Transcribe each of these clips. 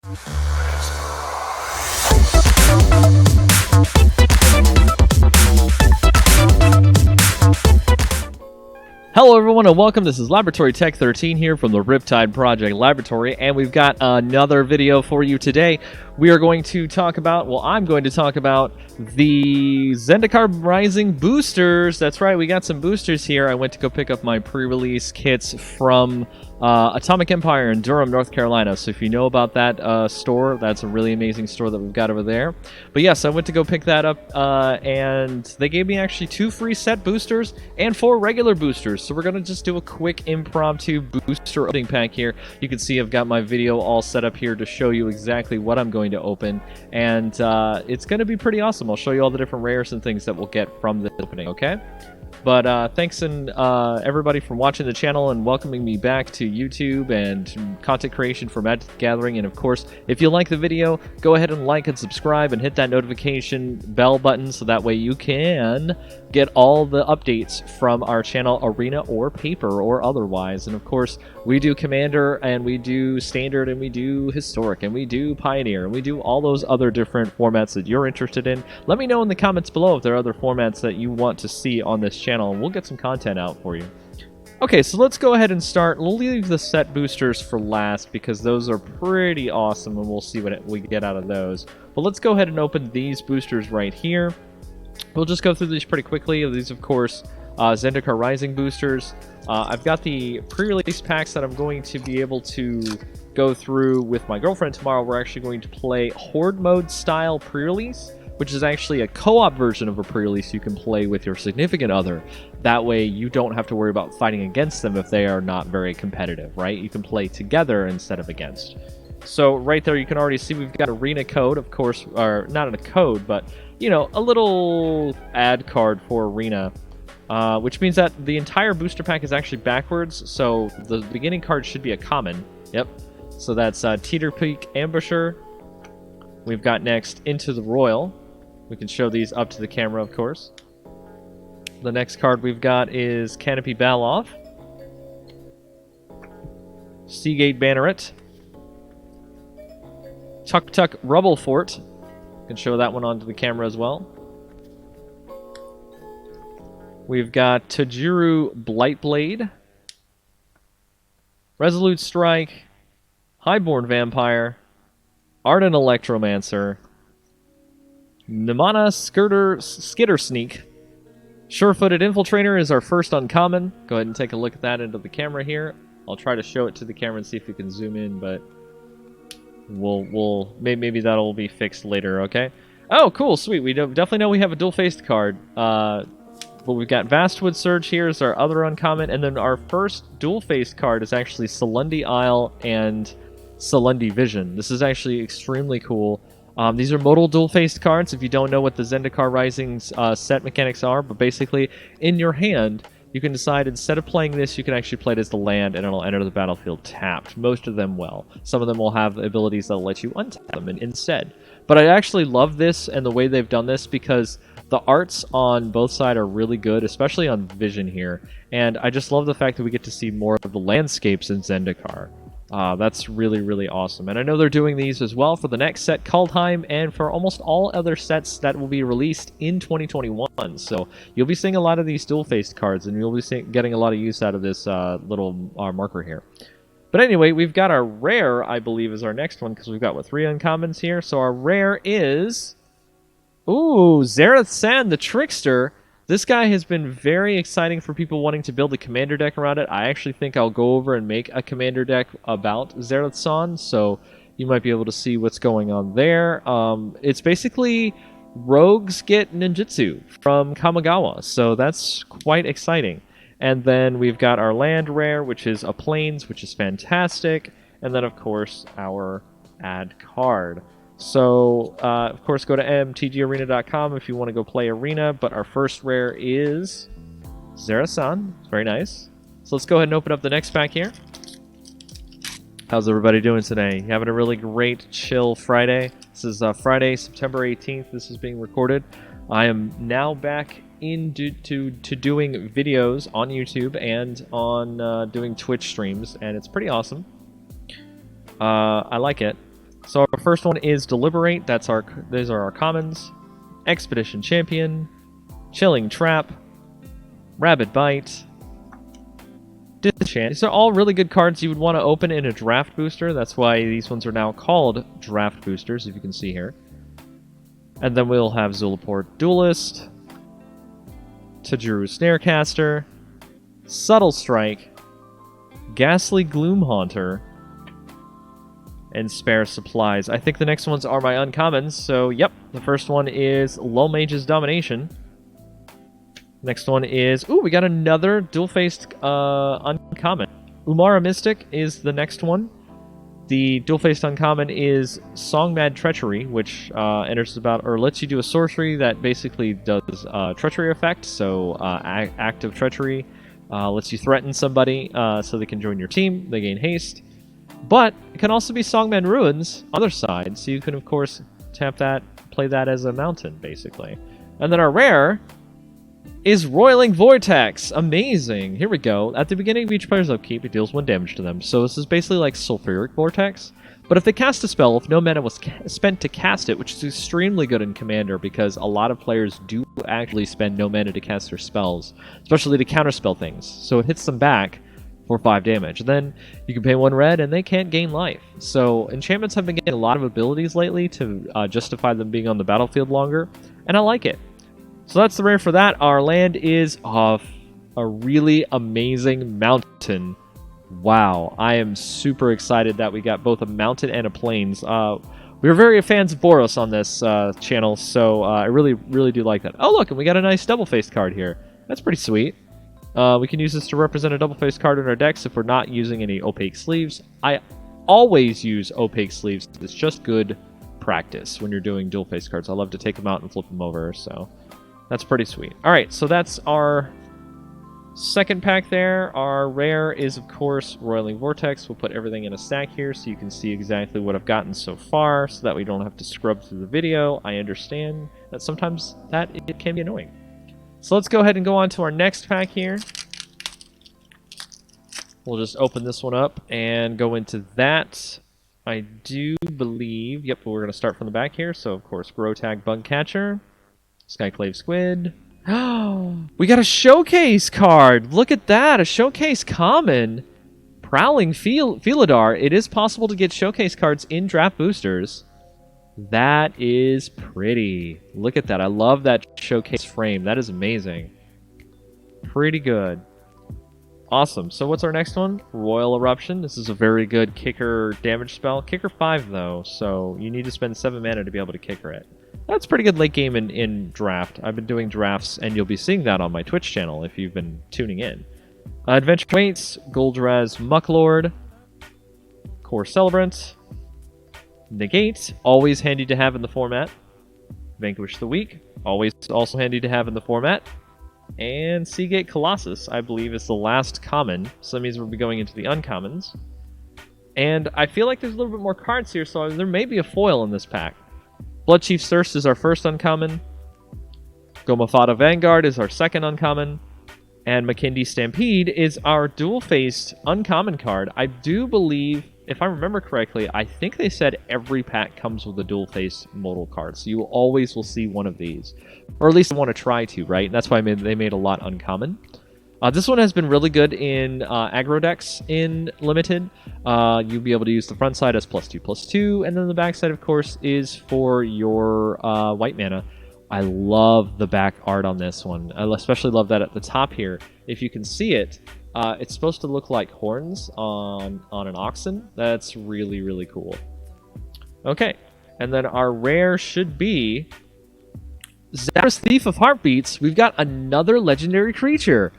Hello everyone and welcome. This is Laboratory Tech 13 here from the RIPTIDE Project Laboratory, and we've got another video for you today. We are going to talk about, well, I'm going to talk about the ZENDIKAR Rising boosters. That's right, we got some boosters here. I went to go pick up my pre-release kits from Atomic Empire in Durham, North Carolina. So if you know about that store, that's a really amazing store that we've got over there. But yes, I went to go pick that up, and they gave me actually 2 free set boosters and 4 regular boosters. So we're going to just do a quick impromptu booster opening pack here. You can see I've got my video all set up here to show you exactly what I'm going to open, and it's going to be pretty awesome. I'll show you all the different rares and things that we'll get from the opening, okay? But thanks and everybody for watching the channel and welcoming me back to YouTube and content creation for Magic the Gathering. And of course, if you like the video, go ahead and like and subscribe and hit that notification bell button so that way you can get all the updates from our channel, Arena or Paper or otherwise. And of course, we do Commander and we do Standard and we do Historic and we do Pioneer and we do all those other different formats that you're interested in. Let me know in the comments below if there are other formats that you want to see on this channel, and we'll get some content out for you. Okay, so let's go ahead and start. We'll leave the set boosters for last because those are pretty awesome and we'll see what we get out of those. But let's go ahead and open these boosters right here. We'll just go through these pretty quickly. These, of course, ZENDIKAR Rising boosters. I've got the pre-release packs that I'm going to be able to go through with my girlfriend tomorrow. We're actually going to play Horde Mode style pre-release, which is actually a co-op version of a pre-release you can play with your significant other. That way you don't have to worry about fighting against them if they are not very competitive, right? You can play together instead of against. So right there you can already see we've got Arena code, of course, or not a code, but, you know, a little ad card for Arena. Which means that the entire booster pack is actually backwards, so the beginning card should be a common. Yep. So that's Teeter Peak Ambusher. We've got next Into the Royal. We can show these up to the camera, of course. The next card we've got is Canopy Baloth. Seagate Banneret. Tuk Tuk Rubble Fort. Can show that one onto the camera as well. We've got Tajuru Blightblade. Resolute Strike. Highborn Vampire. Ardent Electromancer. Nimana Skitter Sneak. Sure-Footed Infiltrator is our first uncommon. Go ahead and take a look at that into the camera here. I'll try to show it to the camera and see if we can zoom in, but maybe that'll be fixed later, okay? Oh, cool, sweet. We definitely know we have a dual-faced card. But we've got Vastwood Surge here as our other uncommon, and then our first dual-faced card is actually Selendi Isle and Selendi Vision. This is actually extremely cool. These are modal dual-faced cards, if you don't know what the ZENDIKAR Rising set mechanics are, but basically, in your hand, you can decide instead of playing this, you can actually play it as the land, and it'll enter the battlefield tapped. Most of them will. Some of them will have abilities that'll let you untap them instead. But I actually love this and the way they've done this because the arts on both sides are really good, especially on Vision here. And I just love the fact that we get to see more of the landscapes in ZENDIKAR. That's really, really awesome. And I know they're doing these as well for the next set, Kaldheim, and for almost all other sets that will be released in 2021. So you'll be seeing a lot of these dual-faced cards, and you'll be getting a lot of use out of this little marker here. But anyway, we've got our rare, I believe, is our next one, because we've got, what, 3 uncommons here? So our rare is... Ooh, Zareth San, the Trickster. This guy has been very exciting for people wanting to build a commander deck around it. I actually think I'll go over and make a commander deck about Zareth San, so you might be able to see what's going on there. It's basically rogues get ninjutsu from Kamigawa, so that's quite exciting. And then we've got our land rare, which is a Plains, which is fantastic. And then, of course, our ad card. So, of course, go to mtgarena.com if you want to go play Arena. But our first rare is Zareth San. Very nice. So let's go ahead and open up the next pack here. How's everybody doing today? You having a really great, chill Friday? This is Friday, September 18th. This is being recorded. I am now back into doing videos on YouTube and on doing Twitch streams, and it's pretty awesome. I like it. So our first one is Deliberate. These are our commons. Expedition Champion, Chilling Trap, Rabid Bite, Disenchant. These are all really good cards you would want to open in a draft booster. That's why these ones are now called draft boosters, if you can see here. And then we'll have Zulaport Duelist, Tajuru Snarecaster, Subtle Strike, Ghastly Gloomhaunter, and Spare Supplies. I think the next ones are my uncommons, so yep. The first one is Low Mage's Domination. Next one is... Ooh, we got another dual-faced uncommon. Umara Mystic is the next one. The dual-faced uncommon is Songmad Treachery, which enters about, or lets you do a sorcery that basically does treachery effect. So active treachery lets you threaten somebody so they can join your team. They gain haste. But it can also be Songmad Ruins, other side. So you can, of course, tap that, play that as a mountain, basically. And then our rare is Roiling Vortex. Amazing. Here we go. At the beginning of each player's upkeep, it deals 1 damage to them. So this is basically like Sulfuric Vortex. But if they cast a spell, if no mana was spent to cast it, which is extremely good in Commander because a lot of players do actually spend no mana to cast their spells, especially to counterspell things. So it hits them back for 5 damage. Then you can pay 1 red and they can't gain life. So enchantments have been getting a lot of abilities lately to justify them being on the battlefield longer, and I like it. So that's the rare for that. Our land is a really amazing mountain. Wow, I am super excited that we got both a mountain and a plains. We were very fans of Boros on this channel, so I really do like that. Oh look, and we got a nice double-faced card here. That's pretty sweet. We can use this to represent a double-faced card in our decks if we're not using any opaque sleeves. I always use opaque sleeves. It's just good practice when you're doing dual-faced cards. I love to take them out and flip them over, so that's pretty sweet. Alright, so that's our second pack there. Our rare is, of course, Roiling Vortex. We'll put everything in a stack here so you can see exactly what I've gotten so far so that we don't have to scrub through the video. I understand that sometimes it can be annoying. So let's go ahead and go on to our next pack here. We'll just open this one up and go into that. I do believe... Yep, we're going to start from the back here. So, of course, Grotag Bugcatcher, Skyclave Squid. We got a showcase card! Look at that! A showcase common! Prowling Felidar. It is possible to get showcase cards in draft boosters. That is pretty. Look at that. I love that showcase frame. That is amazing. Pretty good. Awesome. So what's our next one? Royal Eruption. This is a very good kicker damage spell. Kicker 5 though, so you need to spend 7 mana to be able to kicker it. That's pretty good late game in draft. I've been doing drafts, and you'll be seeing that on my Twitch channel if you've been tuning in. Adventure Waits, Goldraz Mucklord, Core Celebrant, Negate, always handy to have in the format. Vanquish the Weak, always also handy to have in the format. And Seagate Colossus, I believe, is the last common, so that means we'll be going into the uncommons. And I feel like there's a little bit more cards here, so there may be a foil in this pack. Bloodchief's Thirst is our first uncommon. Gomafada Vanguard is our second uncommon. And Makindi Stampede is our dual-faced uncommon card. I do believe, if I remember correctly, I think they said every pack comes with a dual-faced modal card. So you always will see one of these. Or at least want to try to, right? And that's why they made a lot uncommon. This one has been really good in aggro decks in Limited. You'll be able to use the front side as +2/+2. And then the back side, of course, is for your white mana. I love the back art on this one. I especially love that at the top here. If you can see it, it's supposed to look like horns on an oxen. That's really, really cool. Okay, and then our rare should be Zagra's Thief of Heartbeats. We've got another legendary creature.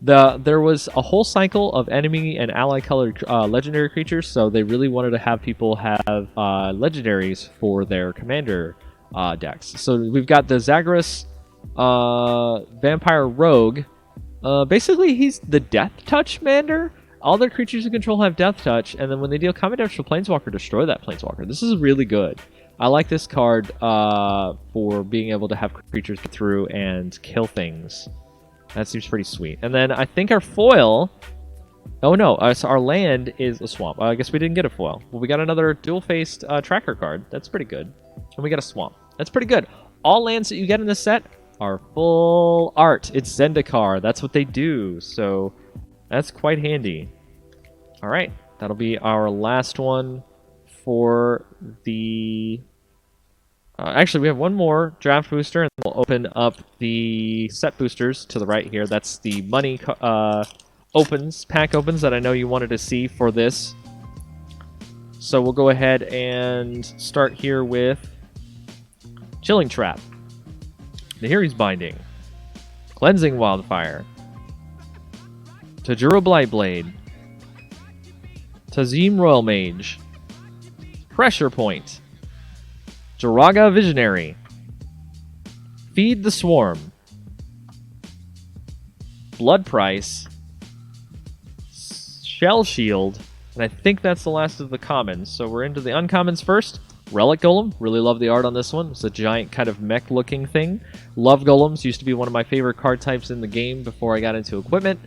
There was a whole cycle of enemy and ally colored legendary creatures, so they really wanted to have people have legendaries for their commander decks. So we've got the Zagras Vampire Rogue. Basically, he's the Death Touch Commander. All their creatures you control have Death Touch, and then when they deal combat damage to a Planeswalker, destroy that Planeswalker. This is really good. I like this card for being able to have creatures get through and kill things. That seems pretty sweet. And then I think our foil Oh no, so our land is a swamp. I guess we didn't get a foil. Well, we got another dual-faced tracker card. That's pretty good. And we got a swamp. That's pretty good. All lands that you get in this set are full art. It's Zendikar. That's what they do. So that's quite handy. All right, that'll be our last one for the... actually, we have one more draft booster, and we'll open up the set boosters to the right here. That's the money pack opens that I know you wanted to see for this. So we'll go ahead and start here with Chilling Trap, Nahiri's Binding, Cleansing Wildfire, Tajura Blightblade, Tazim Royal Mage, Pressure Point, Jiraga Visionary, Feed the Swarm, Blood Price, Shell Shield, and I think that's the last of the commons. So we're into the uncommons first. Relic Golem, really love the art on this one. It's a giant kind of mech-looking thing. Love Golems, used to be one of my favorite card types in the game before I got into equipment.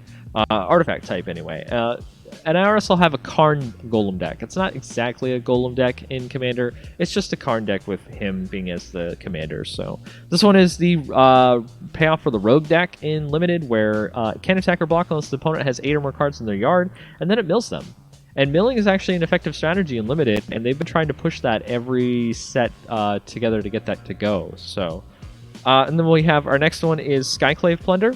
Artifact type, anyway. And I also have a Karn Golem deck. It's not exactly a Golem deck in Commander. It's just a Karn deck with him being as the commander. So this one is the payoff for the Rogue deck in Limited, where it can't attack or block unless the opponent has 8 or more cards in their yard, and then it mills them. And milling is actually an effective strategy in Limited, and they've been trying to push that every set together to get that to go. So, and then we have our next one is Skyclave Plunder.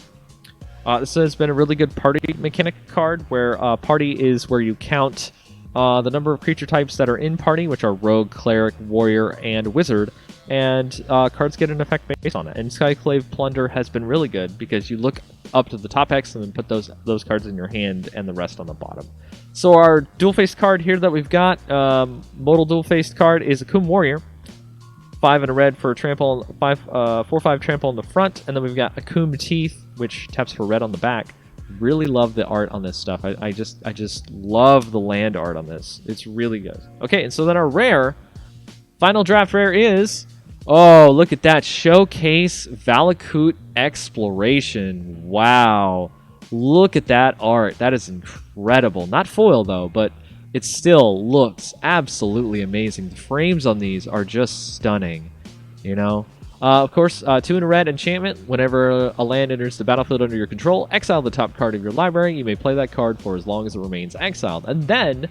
This has been a really good party mechanic card, where party is where you count the number of creature types that are in party, which are rogue, cleric, warrior, and wizard, and cards get an effect based on it. And Skyclave Plunder has been really good because you look up to the top X and then put those cards in your hand and the rest on the bottom. So our dual-faced card here that we've got, modal dual-faced card, is Akum Warrior. 5 and a red for trample, 4/5 trample on the front, and then we've got Akum Teeth, which taps for red on the back. Really love the art on this stuff. I just love the land art on this. It's really good. Okay, and so then our rare, final draft rare is, oh, look at that, Showcase Valakut Exploration. Wow, look at that art. That is incredible. Not foil though, but it still looks absolutely amazing. The frames on these are just stunning, you know? Of course, 2 in a red enchantment. Whenever a land enters the battlefield under your control, exile the top card of your library. You may play that card for as long as it remains exiled. And then,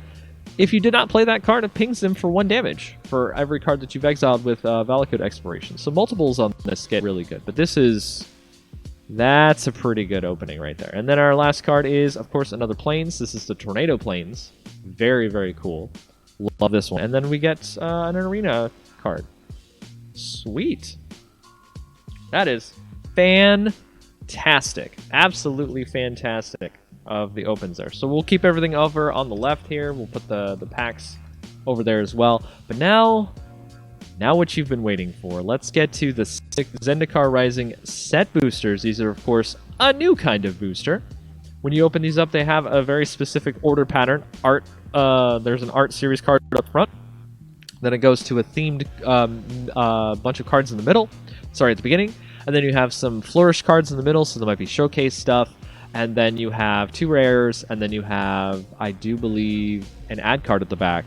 if you did not play that card, it pings them for 1 damage for every card that you've exiled with Valakut Exploration. So multiples on this get really good. But that's a pretty good opening right there. And then our last card is, of course, another Plains. This is the Tornado Plains. Very, very cool. Love this one. And then we get an Arena card. Sweet. That is fantastic. Absolutely fantastic of the opens there. So we'll keep everything over on the left here. We'll put the packs over there as well. But now what you've been waiting for. Let's get to the Zendikar Rising set boosters. These are, of course, a new kind of booster. When you open these up, they have a very specific order pattern. Art. There's an art series card up front. Then it goes to a themed bunch of cards in the middle. Sorry, at the beginning. And then you have some flourish cards in the middle, so there might be showcase stuff. And then you have 2 rares, and then you have, I do believe, an ad card at the back.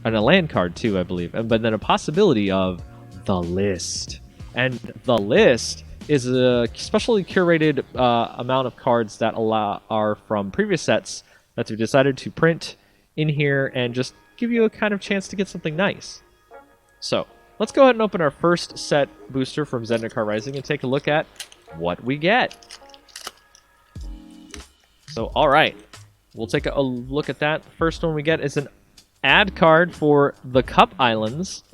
And a land card too, I believe. But then a possibility of the list. And the list is a specially curated amount of cards that are from previous sets that we decided to print in here and just give you a kind of chance to get something nice. So let's go ahead and open our first set booster from Zendikar Rising and take a look at what we get. So, all right, we'll take a look at that. The first one we get is an ad card for the Cup Islands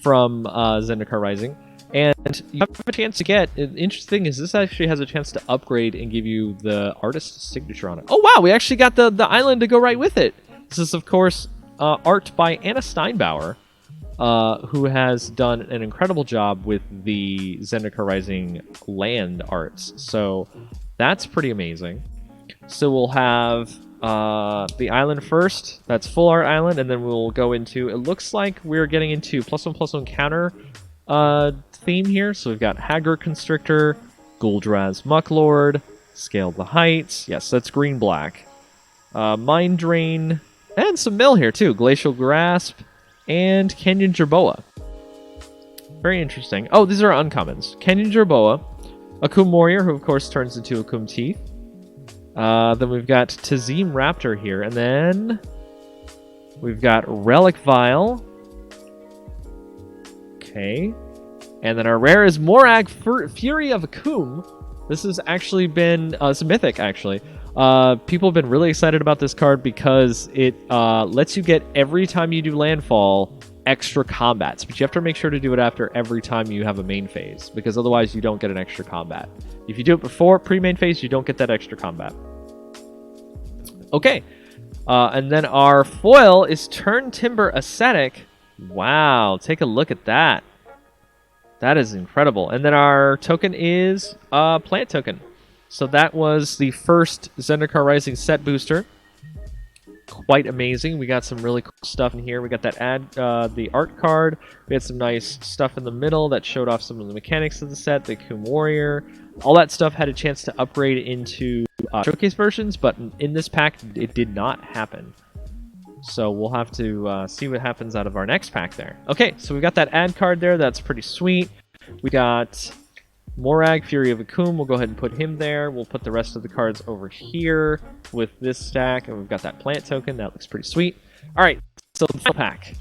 from Zendikar Rising. And you have a chance to get, the interesting thing is this actually has a chance to upgrade and give you the artist's signature on it. Oh wow, we actually got the island to go right with it. This is, of course, art by Anna Steinbauer, who has done an incredible job with the Zendikar Rising land arts. So that's pretty amazing. So we'll have the island first. That's full art island, and then we'll go into, it looks like we're getting into +1/+1 counter theme here. So we've got Haggard Constrictor, Guldraz Mucklord, Scale the Heights. Yes, that's green-black. Mind Drain, and some mill here too. Glacial Grasp and Canyon Jerboa. Very interesting. Oh, these are uncommons. Canyon Jerboa, Akum Warrior, who of course turns into Akum Teeth. Then we've got Tazim Raptor here, and then we've got Relic Vial. Okay. And then our rare is Morag Fury of Akum. This has actually been it's a mythic, actually. People have been really excited about this card because it lets you get, every time you do landfall, extra combats. But you have to make sure to do it after every time you have a main phase, because otherwise you don't get an extra combat. If you do it before pre-main phase, you don't get that extra combat. Okay. And then our foil is Turn Timber Ascetic. Wow, take a look at that. That is incredible. And then our token is Plant Token. So that was the first Zendikar Rising set booster. Quite amazing. We got some really cool stuff in here. We got that the art card. We had some nice stuff in the middle that showed off some of the mechanics of the set. The Akum Warrior. All that stuff had a chance to upgrade into showcase versions, but in this pack, it did not happen. So we'll have to see what happens out of our next pack there. Okay, so we got that ad card there. That's pretty sweet. We got Morag, Fury of Akum. We'll go ahead and put him there. We'll put the rest of the cards over here with this stack. And we've got that plant token. That looks pretty sweet. All right, so the final pack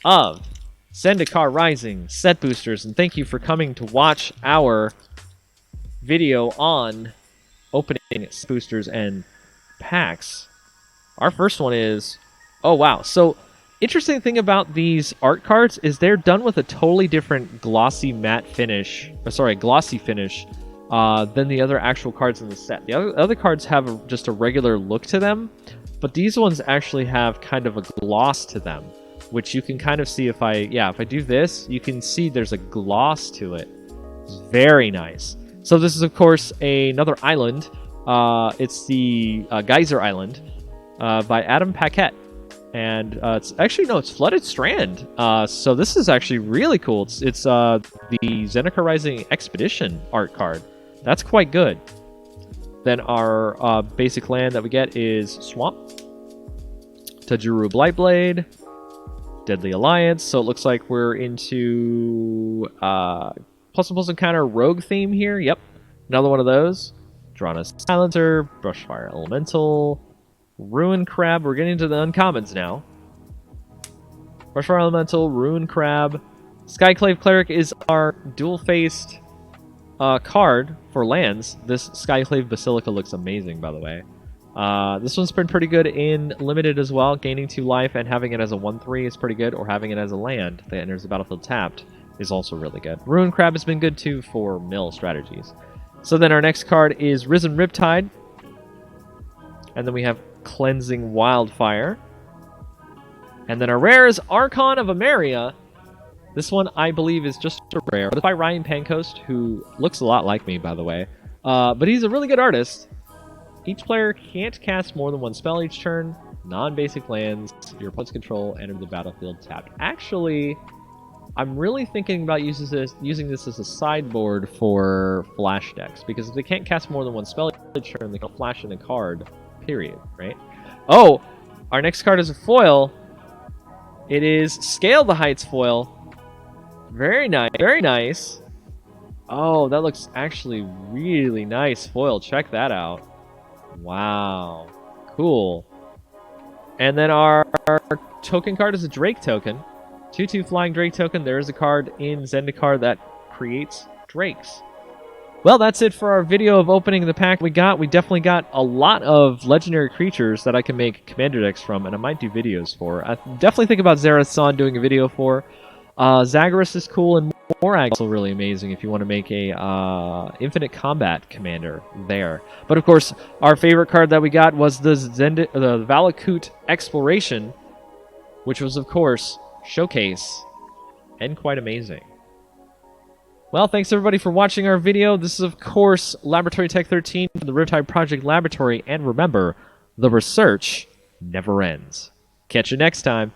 of Zendikar Rising set boosters. And thank you for coming to watch our video on opening set boosters and packs. Our first one is... Oh, wow. So, interesting thing about these art cards is they're done with a totally different glossy matte finish, glossy finish, than the other actual cards in the set. The other cards have just a regular look to them, but these ones actually have kind of a gloss to them, which you can kind of see if I do this, you can see there's a gloss to it. It's very nice. So this is, of course, another island. It's the Geyser Island by Adam Paquette. And it's Flooded Strand. So this is actually really cool. It's the Zendikar Rising Expedition art card. That's quite good. Then our basic land that we get is Swamp, Tajuru Blightblade, Deadly Alliance. So it looks like we're into plus encounter rogue theme here. Yep, another one of those. Drana Silencer, Brushfire Elemental, Ruin Crab. We're getting into the uncommons now. Brushfire Elemental, Ruin Crab. Skyclave Cleric is our dual-faced card for lands. This Skyclave Basilica looks amazing, by the way. This one's been pretty good in Limited as well. Gaining 2 life and having it as a 1/3 is pretty good, or having it as a land that enters the battlefield tapped is also really good. Ruin Crab has been good, too, for mill strategies. So then our next card is Risen Riptide. And then we have Cleansing Wildfire. And then our rare is Archon of Emeria. This one, I believe, is just a rare. It's by Ryan Pancoast, who looks a lot like me, by the way. But he's a really good artist. Each player can't cast more than 1 spell each turn. Non-basic lands, your opponent's control, enter the battlefield tapped. Actually, I'm really thinking about using this as a sideboard for flash decks. Because if they can't cast more than 1 spell each turn, they can flash in a card. Period, right? Oh, our next card is a foil. It is Scale the Heights foil. Very nice, very nice. Oh, that looks actually really nice foil. Check that out. Wow, cool. And then our token card is a Drake token. 2/2 flying Drake token. There is a card in Zendikar that creates Drakes. Well, that's it for our video of opening the pack we got. We definitely got a lot of legendary creatures that I can make commander decks from, and I might do videos for. I definitely think about Zarathon doing a video for. Zagreus is cool, and Morag is also really amazing if you want to make a infinite combat commander there. But of course, our favorite card that we got was the Valakut Exploration, which was, of course, Showcase, and quite amazing. Well, thanks everybody for watching our video. This is, of course, Laboratory Tech 13 from the RIPTIDE Project Laboratory. And remember, the research never ends. Catch you next time.